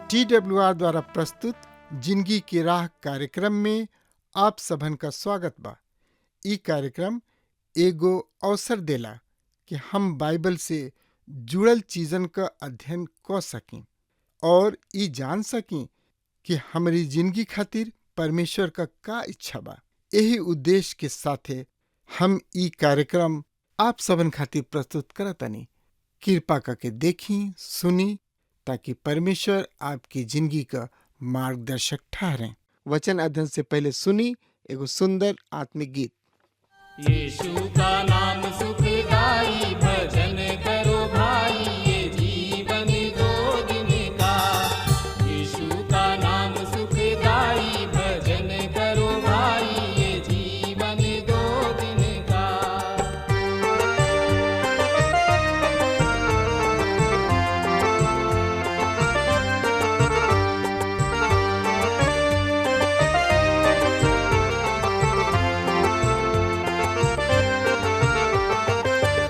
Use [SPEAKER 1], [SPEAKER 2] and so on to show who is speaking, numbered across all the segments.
[SPEAKER 1] TWR द्वारा प्रस्तुत जिंदगी की राह कार्यक्रम में आप सबन का स्वागत बा। ई कार्यक्रम एगो अवसर देला कि हम बाइबल से जुड़ल चीजन का अध्ययन कर सकें और ई जान सकें कि हमारी जिंदगी खातिर परमेश्वर का इच्छा बा। यही उद्देश्य के साथे हम ई कार्यक्रम आप सबन खातिर प्रस्तुत करतनी। कृपा करके देखी सुनी ताकि परमेश्वर आपकी जिंदगी का मार्गदर्शक ठहरें। वचन अध्ययन से पहले सुनी एगो सुंदर आत्मिक गीत।
[SPEAKER 2] यीशु का नाम सुखदाई, भजन करो भाई, ये जीवन दो दिन का। यीशु का नाम सुखदाई, भजन करो भाई, ये जीवन दो दिन का।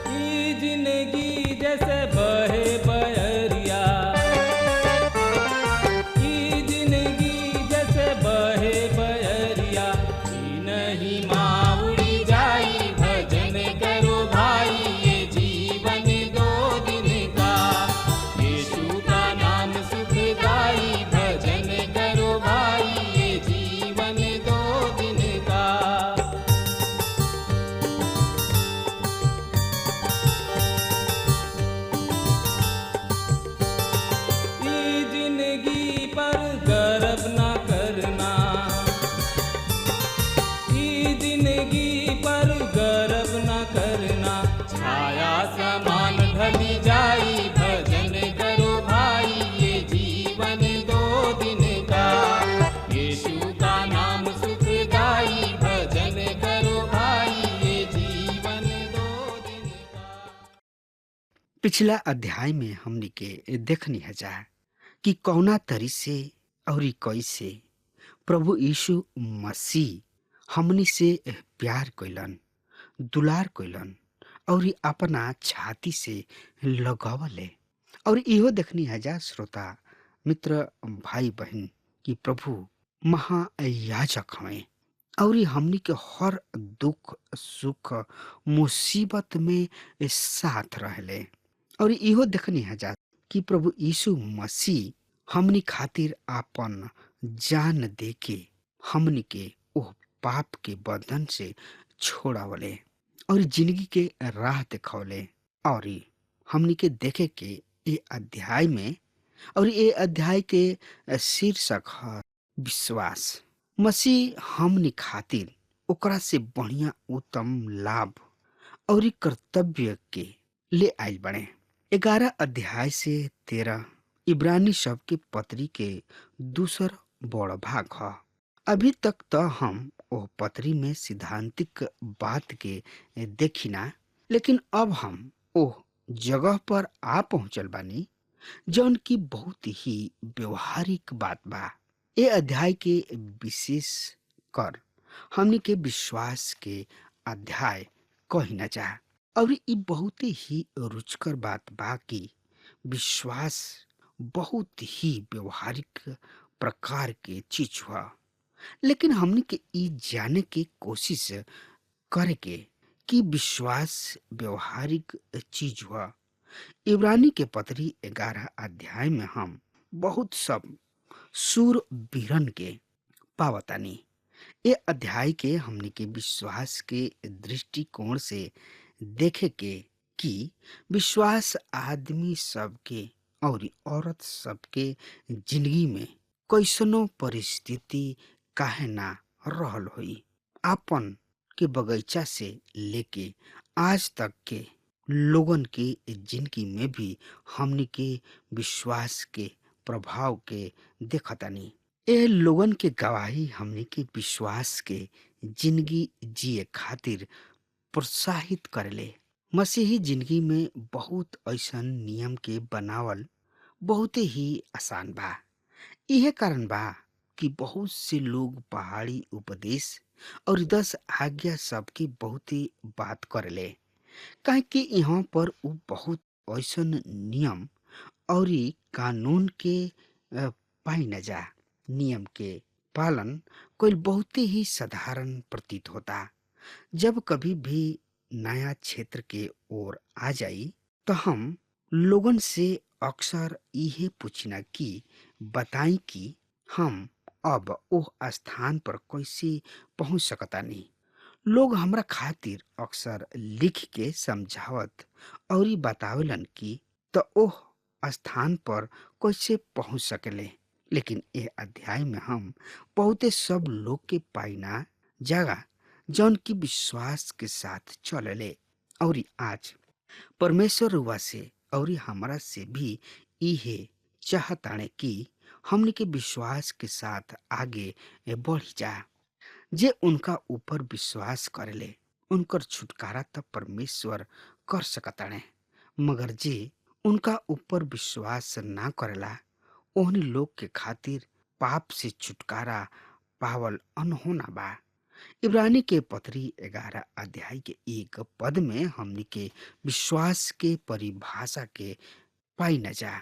[SPEAKER 2] ई जिंदगी जैसे बहे बहरिया, ई जिंदगी जैसे बहे बहरिया, ई नहीं माँ उड़ी जाई, भजन करो भाई, ये जीवन दो दिन का। यीशु का नाम सुखदाई, भजन करो भाई, ये जीवन दो दिन का। ई जिंदगी पर गर्व न करना, ई जिंदगी पर गर्व न करना, छाया समान ढली जाई, भजन करो भाई, ये जीवन दो दिन का। यीशु का नाम सुखदाई, भजन करो भाई, ये जीवन दो दिन का।
[SPEAKER 3] पिछला अध्याय में हमनी के देखनी है जा कि कौना तरी से और कैसे प्रभु यीशु मसीह हमनी से प्यार कैलन, दुलार कैलन और अपना छाती से लगवले। और इहो देखनी है जा श्रोता मित्र भाई बहन कि प्रभु महायाजक हमें और हमनी के हर दुख सुख मुसीबत में साथ रहले। और इहो देखनी है जा कि प्रभु यीशु मसीह हमनी खातिर आपन जान देके हमनी के ओह पाप के बंधन से छोड़ावले और जिंदगी के राह दिखौले। और हमनी के देखे के ये अध्याय में और ये अध्याय के शीर्षक है विश्वास। मसीह हमनी खातिर ओकरा से बढ़िया उत्तम लाभ और कर्तव्य के ले आइल बने। 11 अध्याय से 13 इब्रानी शब्द के पत्री के दूसर बड़ भाग है। अभी तक तो हम ओह पत्री में सिद्धांतिक बात के देखिना, लेकिन अब हम ओह जगह पर आ पहुंचल बानी जौन की बहुत ही व्यवहारिक बात बा। ये अध्याय के विशेष कर हमनी के विश्वास के अध्याय कही न जा। और ये बहुत ही रुचकर बात बा कि विश्वास बहुत ही व्यवहारिक प्रकार के चीज हुआ, लेकिन हमने के ई जाने की कोशिश करे के कि विश्वास व्यवहारिक चीज हुआ। इब्रानी के पत्री 11 अध्याय में हम बहुत सब सूर बीरन के पावतानी। ये अध्याय के हमने के विश्वास के दृष्टिकोण से देखे के कि विश्वास आदमी सबके और औरत सबके जिंदगी में कैसनो परिस्थिति काहे ना रहल होई। आपन के बगीचा से लेके आज तक के लोगन के जिंदगी में भी हमनी के विश्वास के प्रभाव के देखतानी। ए लोगन के गवाही हमनी के विश्वास के जिंदगी जिए खातिर प्रोत्साहित करेले। मसीही जिंदगी में बहुत ऐसन नियम के बनावल बहुते ही आसान बा। यह कारण बा कि बहुत से लोग पहाड़ी उपदेश और 10 आज्ञा सबके बहुते बात करेले। काहे कि यहाँ पर उ बहुत ऐसन नियम और कानून के पाई न जा। नियम के पालन कोई बहुते ही साधारण प्रतीत होता। जब कभी भी नया क्षेत्र के ओर आ जाई तो हम लोगन से अक्सर यही पूछना कि बताई कि हम अब ओह स्थान पर कैसे पहुंच सकता नहीं। लोग हमरा खातिर अक्सर लिख के समझावत और ई बतावेलन कि तो ओह स्थान पर कैसे पहुंच सकेले। लेकिन यह अध्याय में हम बहुते सब लोग के पाइना जगह जौन की विश्वास के साथ चलले। और आज परमेश्वर रुआ से और हमरा से भी इहे चाहताने कि हमने के विश्वास के साथ आगे बढ़ी जा। जे उनका ऊपर विश्वास करेले उनकर छुटकारा तब परमेश्वर कर सकताने। मगर जे उनका ऊपर विश्वास ना करेला ओहनी लोग के खातिर पाप से छुटकारा पावल अनहोना बा। इब्रानी के पत्री 11 अध्याय के 1 पद में हमनी के विश्वास के परिभाषा के पाई न जा।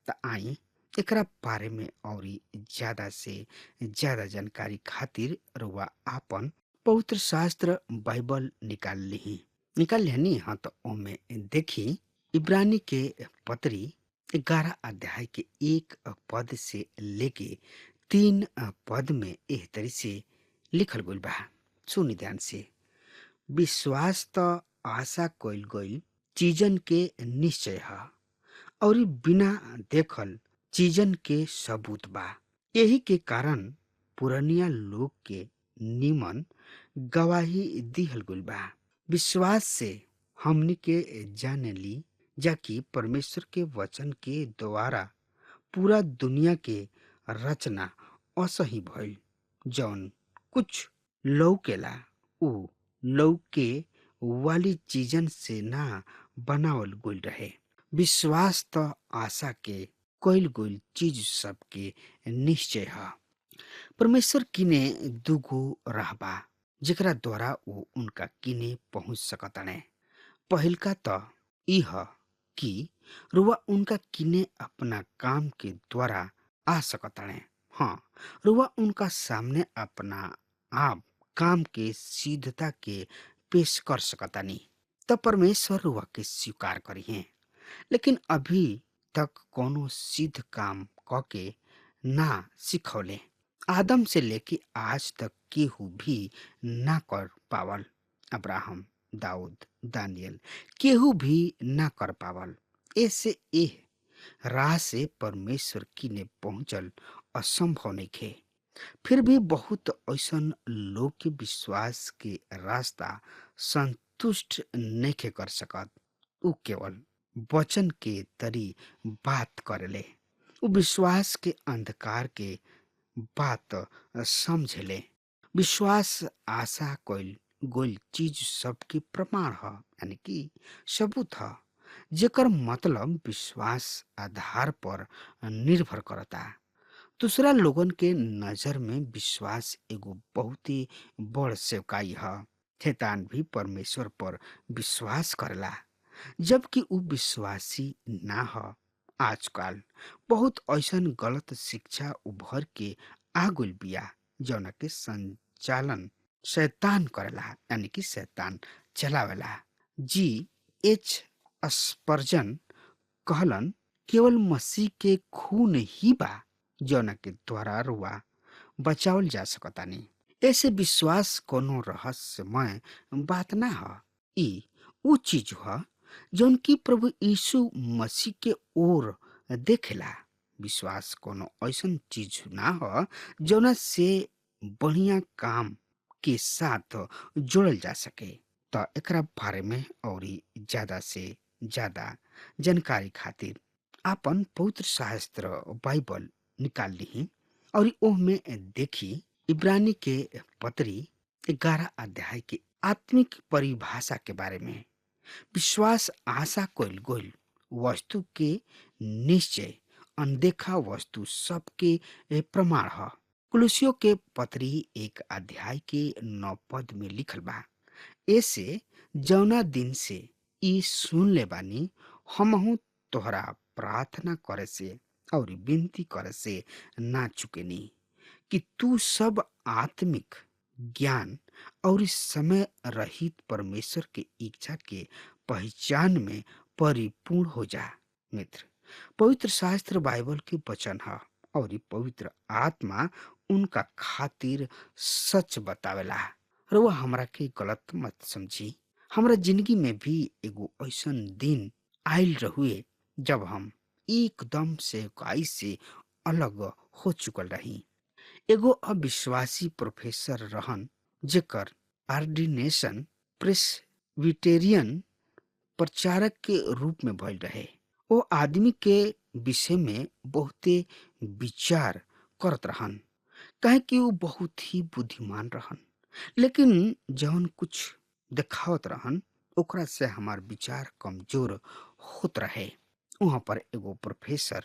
[SPEAKER 3] त आई एकरा बारे में और ज्यादा से ज्यादा जानकारी खातिर रुआ आपन पवित्र शास्त्र बाइबल निकाल लेनी। हाँ तो ओमे देखी इब्रानी के पत्री 11 अध्याय के 1 पद से लेके 3 पद में एह तरी से लिखल गइल बा। सुनी ध्यान से। विश्वास तो आशा कइल गइल चीजन के निश्चय है और बिना देखल चीजन के सबूत बा। यही के कारण पुरनिया लोग के निमन गवाही दिहल गइल बा। विश्वास से हमनी के जाने ली जाकि परमेश्वर के वचन के द्वारा पूरा दुनिया के रचना असही भइल। जौन कुछ लौकेला उ लौके वाली चीजन से ना बनावल गइल रहे। विश्वास तो आशा के कइल गइल चीज सबके निश्चय है। परमेश्वर किने दुगो रहबा जेकरा द्वारा वो उनका किने पहुंच सकताने। पहिलका तो इह कि रुआ उनका किने अपना काम के द्वारा आ सकताने। हाँ, रुआ उनका सामने अपना आप काम के सिद्धता के पेश कर सकतानी। तब परमेश्वर रुआ के स्वीकार करी है। लेकिन अभी तक कोनो सिद्ध काम क के ना सिखौले। आदम से लेके आज तक केहू भी ना कर पावल। अब्राहम, दाऊद, दानियल केहू भी ना कर पावल। ऐसे एह राह से परमेश्वर किने पहुंचल असंभव नइखे। फिर भी बहुत ऐसन लोग के विश्वास के रास्ता संतुष्ट नइखे कर सकत। उ केवल वचन के तरी बात करेले। उ विश्वास के अंधकार के बात समझेले। विश्वास आशा कइल गोल चीज सबके प्रमाण है, यानी कि सबूत है, जेकर मतलब विश्वास आधार पर निर्भर करता। दूसरा लोगन के नजर में विश्वास एगो बहुत ही बड़ सेवकाई है। शैतान भी परमेश्वर पर विश्वास करेला जबकि उ विश्वासी ना है। आजकल बहुत ऐसन गलत शिक्षा उभर के आ गइल बिया जौना के संचालन शैतान करेला, यानी कि शैतान चलावेला। G.H. स्पर्जन कहलन केवल मसीह के खून ही बा जौना के द्वारा रुआ बचावल जा सकतानी। ऐसे विश्वास कोनो रहस्यमय बात ना है। ई उ चीज है जौन की प्रभु यीशु मसीह के ओर देखेला। विश्वास कोनो ऐसन चीज ना हो जौना से बढ़िया काम के साथ जोड़ल जा सके। तो एकरा बारे में और ज्यादा से ज्यादा जानकारी खातिर आपन पवित्र शास्त्र बाइबल निकाल ली और ओह में देखी इब्रानी के पत्री 11 अध्याय के आत्मिक परिभाषा के बारे में। विश्वास आशा कइल गइल वस्तु के निश्चय, अनदेखा वस्तु सबके प्रमाण ह। कुलुसियों के पत्री 1 अध्याय के 9 पद में लिखल बा, ऐसे जौना दिन से ई सुन ले बानी हमहू तोहरा प्रार्थना करे से और विनती करे से ना चुकेनी कि तू सब आत्मिक ज्ञान और इस समय रहित परमेश्वर के इच्छा के पहचान में परिपूर्ण हो जा। मित्र, पवित्र शास्त्र बाइबल के वचन है और ये पवित्र आत्मा उनका खातिर सच बतावेला। रउआ हमरा के गलत मत समझी। हमरा जिंदगी में भी एगो ऐसन दिन आयल रहुए जब हम एकदम से काई से अलग हो चुकल रही। एगो अविश्वासी प्रोफेसर रहन जेकर ऑर्डिनेशन प्रेस्बिटेरियन प्रचारक के रूप में भइल रहे। वो आदमी के विषय में बहुते विचार करत रहन, काहे कि वो बहुत ही बुद्धिमान रहन, लेकिन जौन कुछ दिखावत रहन ओकरा से हमार विचार कमजोर होत रहे। वहां पर एगो प्रोफेसर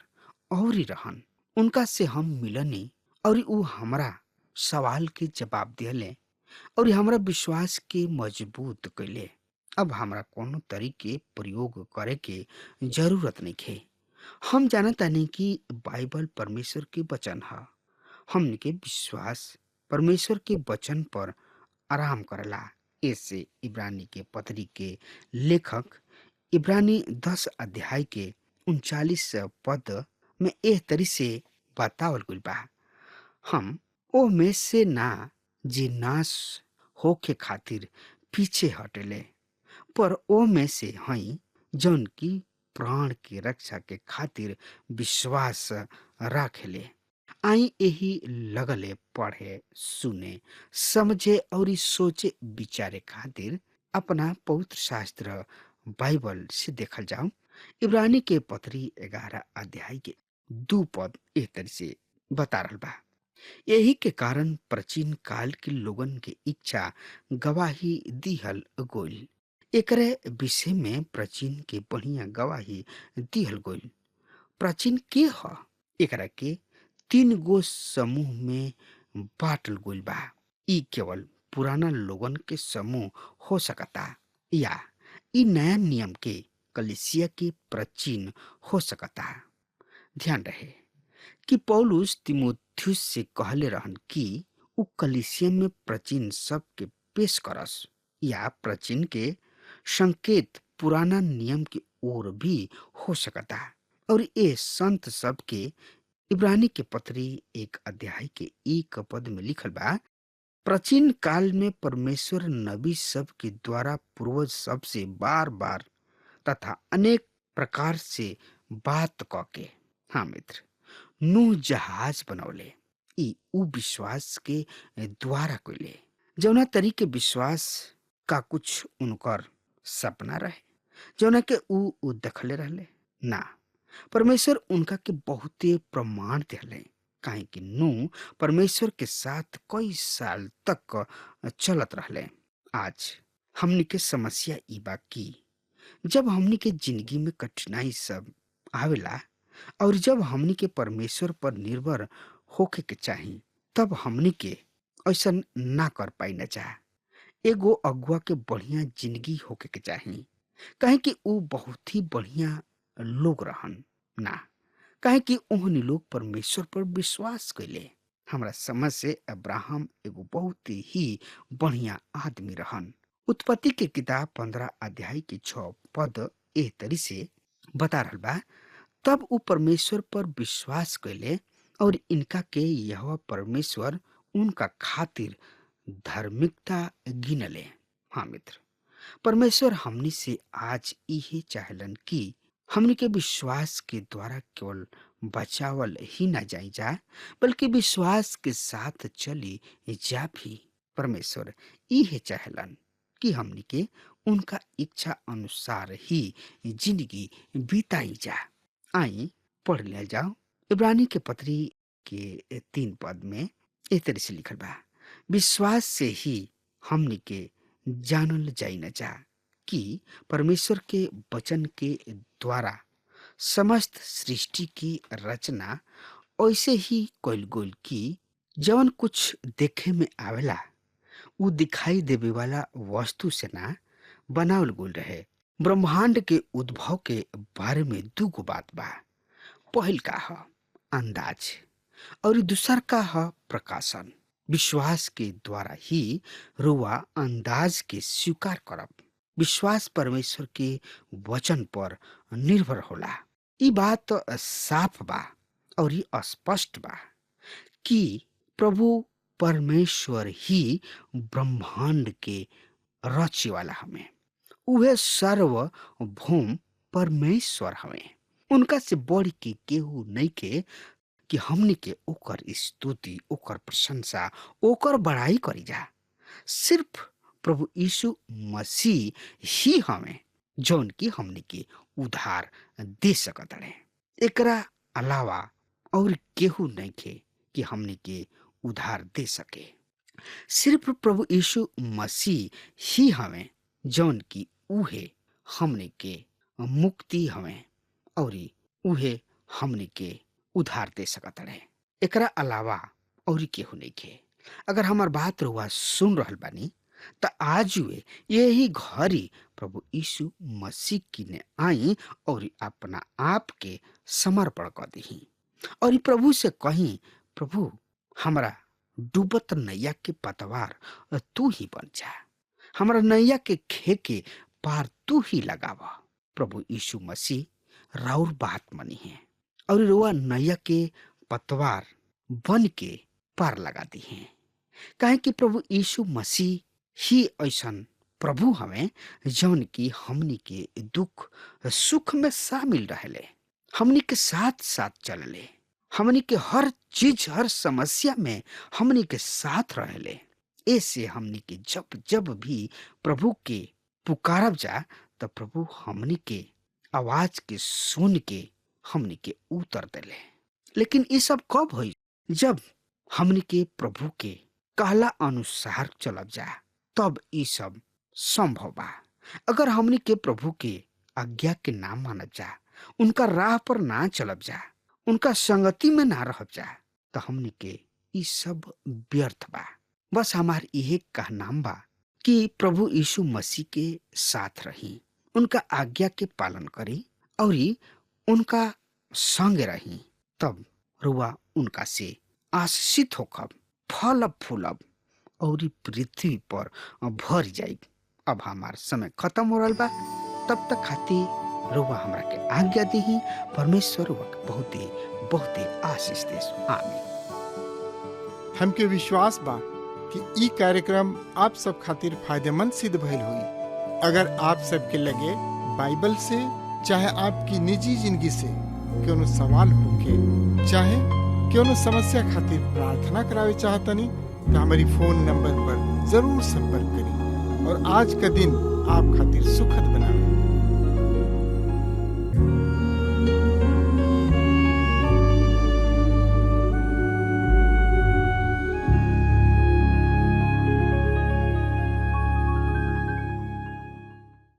[SPEAKER 3] और ही रहन, उनका से हम मिलनी और ऊ हमरा सवाल के जवाब दिले और हमरा विश्वास के मजबूत कैले। अब हमरा कोनो तरीके प्रयोग करे के जरूरत नहीं है। हम जानता नहीं कि बाइबल परमेश्वर के वचन है। हमने के विश्वास परमेश्वर के वचन पर आराम करला। ऐसे इब्रानी के पत्री के लेखक इब्रानी 10 अध्याय के 39 पद में एह तरी से बतावल गइल बा, हम ओ में से ना जे नाश होके खातिर पीछे हटेले, पर ओ में से हई जौन की प्राण की रक्षा के खातिर विश्वास राखेले। आई यही लगले पढ़े, सुने, समझे और सोचे विचारे खातिर अपना पवित्र शास्त्र बाइबल से देखल जाओ। इब्रानी के पत्री 11 अध्याय के 2 पद एक तरह से बता रहल बा, यही के कारण प्राचीन काल के लोगन के इच्छा गवाही दिहल गोइल। एकरे विषय में प्राचीन के बढ़िया गवाही दिहल गोइल। प्राचीन के ह? एकरा के 3 गो समूह में बाटल गोइल बा। ई केवल पुराना लोगन के समूह हो सकता या ई नया नियम के कलीसिया के प्राचीन हो सकता। ध्यान रहे कि पौलुस तिमोथियुस से कहले रहन कि उ कलीसिया में प्राचीन सब के पेश करस, या प्राचीन के संकेत पुराना नियम की ओर भी हो सकता। और ये संत सब के इब्रानी के पत्री 1 अध्याय के 1 पद में लिखल बा, प्राचीन काल में परमेश्वर नबी सब के द्वारा पूर्वज सब से बार बार तथा अनेक प्रकार से बात कके, हाँ मित्र, नूह जहाज बनौले। ई उ विश्वास के द्वारा कइले जौना तरीके विश्वास का कुछ उनकर सपना रहे जौना के उ देखले रहले ना। परमेश्वर उनका के बहुते प्रमाण दिले, काहे कि नूह परमेश्वर के साथ कई साल तक चलत रहले। आज हमनी के समस्या ई बा कि जब हमनी के जिंदगी में कठिनाई सब आवेला और जब हमनी के परमेश्वर पर निर्भर होके के चाही, तब हमनी के ऐसा ना कर पाई न चाह। एगो अगुआ के बढ़िया जिंदगी होके के चाही, काहे कि उ बहुत ही बढ़िया लोग रहन ना, काहे कि ओहनी लोग परमेश्वर पर विश्वास कैले। हमरा समझ से अब्राहम एगो बहुत ही बढ़िया आदमी रहन। उत्पत्ति के किताब 15 अध्याय के 6 पद एह तरी से बता रहल बा, तब उ परमेश्वर पर विश्वास कैले और इनका के यहोवा परमेश्वर उनका खातिर धार्मिकता गिनले। हाँ मित्र, परमेश्वर हमनी से आज यही चाहलन कि हमनी के विश्वास के द्वारा केवल बचावल ही ना जाई जा, बल्कि विश्वास के साथ चली जा भी। परमेश्वर यही चाहलन कि हमनी के उनका इच्छा अनुसार ही जिंदगी बिताई जा। आई पढ़ लिया जाओ। इब्रानी के पत्री के 3 पद में इस तरह से लिखल बा, विश्वास से ही हमनी के जानल जाई न जा कि परमेश्वर के वचन के द्वारा समस्त सृष्टि की रचना ऐसे ही कइल गइल कि जवन कुछ देखे में आवेला उ दिखाई देवे वाला वस्तु से ना बनावल गइल रहे। ब्रह्मांड के उद्भव के बारे में 2 बात बा। पहिल का ह अंदाज और दूसर का ह प्रकाशन। विश्वास के द्वारा ही रुआ अंदाज के स्वीकार करब। विश्वास परमेश्वर के वचन पर निर्भर होला। ई बात साफ बा और ई स्पष्ट बा कि प्रभु परमेश्वर ही ब्रह्मांड के रचे वाला हमें। उहे सर्वभौम परमेश्वर हमें। उनका से बढ़ के केहू नहीं के कि हमनी के ओकर स्तुति, ओकर प्रशंसा, ओकर बड़ाई करी जा। सिर्फ प्रभु यीशु मसीह ही हमें जौन की हमनी के उधार दे सकत है। एकरा अलावा और केहू नहीं के कि हमनी के उधार दे सके। सिर्फ प्रभु यीशु मसीह ही हमें जौन की उहे हमनी के मुक्ति हमें और उहे हमनी के उधार दे सकत है। एकरा अलावा और केहू नहीं के। अगर हमार बात रुआ सुन रहल बानी त आज वे यही घड़ी प्रभु यीशु मसीह की ने आई और अपना आप के समर्पण कर दी और प्रभु से कहीं, प्रभु हमरा डूबत नैया के पतवार तू ही बन जा। हमरा नैया के खे के पार तू ही लगावा। प्रभु यीशु मसीह राउर बात मनी है और रुआ नैया के पतवार बन के पार लगा दी है। काहे कि प्रभु यीशु मसीह ही ऐसन प्रभु हमें जौन की हमनी के दुख सुख में शामिल रहले, हमनी के साथ साथ चलले, हमनी के हर चीज हर समस्या में हमनी के साथ रहले। ऐसे हमनी के जब जब भी प्रभु के पुकारब जा तो प्रभु हमनी के आवाज के सुन के हमनी के उतर देले। लेकिन ये सब कब हुई? जब हमनी के प्रभु के कहला अनुसार चलब जा तब ये सब संभव बा। अगर हमनी के प्रभु के आज्ञा के ना मानब जा, उनका राह पर ना चलब जा, उनका संगति में ना रहब जा तो हमनी के ये सब व्यर्थ बा। बस हमार यह कहनाम बा कि प्रभु यीशु मसीह के साथ रही, उनका आज्ञा के पालन करी और उनका संग रही, तब रुआ उनका से आशीषित होखब, फलब फूलब और पृथ्वी पर भर जाई। अब हमार समय खत्म हो रहा बा, तब तक खातिर रुआ हमरा के आज्ञा दी। परमेश्वर रुआ के बहुते आशीष देस। आमीन।
[SPEAKER 1] हमके विश्वास बा कि ई कार्यक्रम आप सब खातिर फायदेमंद सिद्ध भइल हुई। अगर आप सबके लगे बाइबल से चाहे आपकी निजी जिंदगी से कोनो सवाल होके चाहे कोनो समस्या खातिर प्रार्थना करावे चाहतनी तो हमारी फोन नंबर पर जरूर संपर्क करें और आज का दिन आप खातिर सुखद बना